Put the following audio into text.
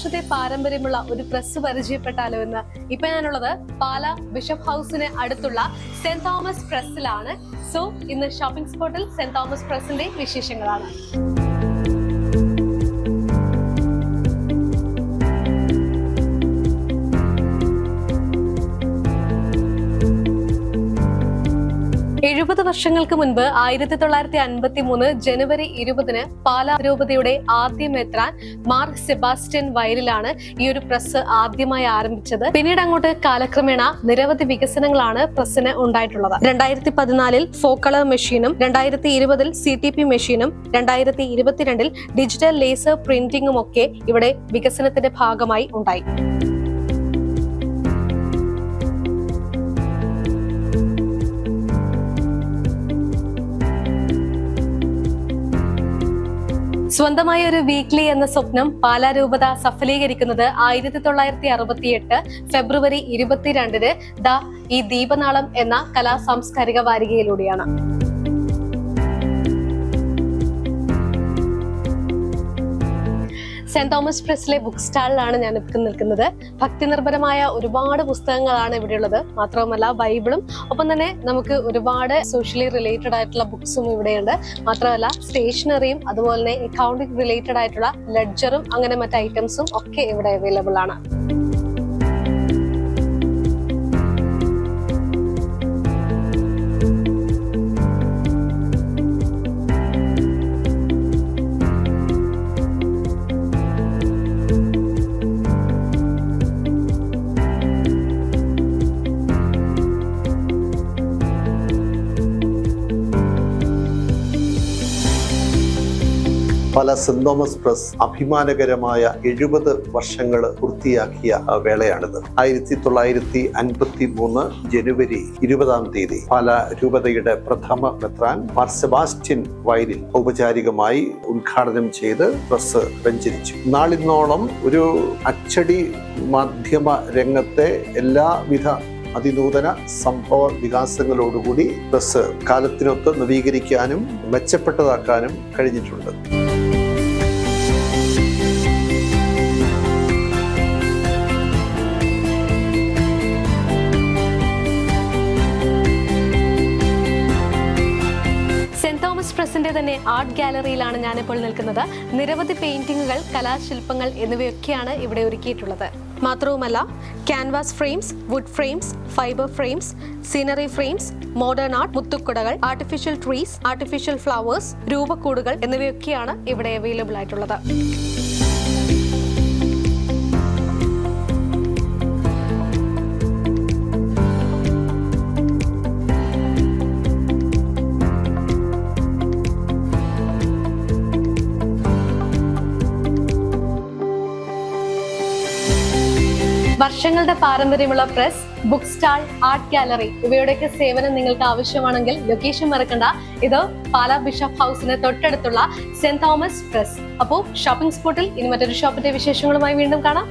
വർഷത്തെ പാരമ്പര്യമുള്ള ഒരു പ്രസ് പരിചയപ്പെട്ടാലോ എന്ന്. ഇപ്പൊ ഞാനുള്ളത് പാലാ ബിഷപ്പ് ഹൗസിന് അടുത്തുള്ള സെന്റ് തോമസ് പ്രസ്സിലാണ്. സോ ഇന്ന് ഷോപ്പിംഗ് സ്പോട്ടിൽ സെന്റ് തോമസ് പ്രസ്സിന്റെ വിശേഷങ്ങളാണ്. വർഷങ്ങൾക്ക് മുൻപ് 1953 ജനുവരി 20 പാലാ രൂപതയുടെ ആദ്യ മെത്രാൻ മാർ സെബാസ്റ്റ്യൻ വയലിലാണ് ഈ ഒരു പ്രസ് ആദ്യമായി ആരംഭിച്ചത്. പിന്നീട് അങ്ങോട്ട് കാലക്രമേണ നിരവധി വികസനങ്ങളാണ് പ്രസ്സിന് ഉണ്ടായിട്ടുള്ളത്. 2014 ഫോക്കളർ മെഷീനും 2020 CTP മെഷീനും 2022 ഡിജിറ്റൽ ലേസർ പ്രിന്റിംഗും ഒക്കെ ഇവിടെ വികസനത്തിന്റെ ഭാഗമായി ഉണ്ടായി. സ്വന്തമായ ഒരു വീക്ക്ലി എന്ന സ്വപ്നം പാലാ രൂപത സഫലീകരിക്കുന്നത് 1968 ഫെബ്രുവരി 22 ഈ ദീപനാളം എന്ന കലാ സാംസ്കാരിക വാരികയിലൂടെയാണ്. സെന്റ് തോമസ് പ്രസ്സിലെ ബുക്ക് സ്റ്റാളിലാണ് ഞാൻ ഇപ്പോൾ നിൽക്കുന്നത്. ഭക്തി നിർഭരമായ ഒരുപാട് പുസ്തകങ്ങളാണ് ഇവിടെയുള്ളത്. മാത്രവുമല്ല ബൈബിളും ഒപ്പം തന്നെ നമുക്ക് ഒരുപാട് സോഷ്യലി റിലേറ്റഡ് ആയിട്ടുള്ള ബുക്സും ഇവിടെയുണ്ട്. മാത്രമല്ല സ്റ്റേഷനറിയും അതുപോലെ തന്നെ അക്കൗണ്ടിംഗ് റിലേറ്റഡ് ആയിട്ടുള്ള ലെഡ്ജറും അങ്ങനെ മറ്റ് ഐറ്റംസും ഒക്കെ ഇവിടെ അവൈലബിൾ ആണ്. പാലാ സെന്റ് തോമസ് പ്രസ് അഭിമാനകരമായ 70 വർഷങ്ങൾ പൂർത്തിയാക്കിയ വേളയാണിത്. 1953 ജനുവരി 20 പാലാ രൂപതയുടെ പ്രഥമ മെത്രാൻ മാർ സെബാസ്റ്റ്യൻ വയലിൽ ഔപചാരികമായി ഉദ്ഘാടനം ചെയ്ത് പ്രസ് വെഞ്ചരിച്ചു. നാളിന്നോളം ഒരു അച്ചടി മാധ്യമ രംഗത്തെ എല്ലാവിധ അതിനൂതന സംഭവ വികാസങ്ങളോടുകൂടി പ്രസ് കാലത്തിനൊത്ത് നവീകരിക്കാനും മെച്ചപ്പെട്ടതാക്കാനും കഴിഞ്ഞിട്ടുണ്ട്. സെന്റ് തോമസ് പ്രസിന്റെ തന്നെ ആർട്ട് ഗാലറിയിലാണ് ഞാനിപ്പോൾ നിൽക്കുന്നത്. നിരവധി പെയിന്റിങ്ങുകൾ, കലാശില്പങ്ങൾ എന്നിവയൊക്കെയാണ് ഇവിടെ ഒരുക്കിയിട്ടുള്ളത്. മാത്രവുമല്ല canvas frames, wood frames, fibre frames, scenery frames, modern art, മുത്തുക്കുടകൾ, ആർട്ടിഫിഷ്യൽ ട്രീസ്, ആർട്ടിഫിഷ്യൽ ഫ്ലവേഴ്സ്, രൂപക്കൂടുകൾ എന്നിവയൊക്കെയാണ് ഇവിടെ അവൈലബിൾ ആയിട്ടുള്ളത്. വർഷങ്ങളുടെ പാരമ്പര്യമുള്ള press, book stall, art gallery ഇവയുടെയൊക്കെ സേവനം നിങ്ങൾക്ക് ആവശ്യമാണെങ്കിൽ ലൊക്കേഷൻ മറക്കണ്ട. ഇത് പാലാ ബിഷപ്പ് ഹൗസിന് തൊട്ടടുത്തുള്ള സെന്റ് തോമസ് പ്രസ്. അപ്പോൾ ഷോപ്പിംഗ് സ്പോട്ടിൽ ഇനി മറ്റൊരു ഷോപ്പിന്റെ വിശേഷങ്ങളുമായി വീണ്ടും കാണാം.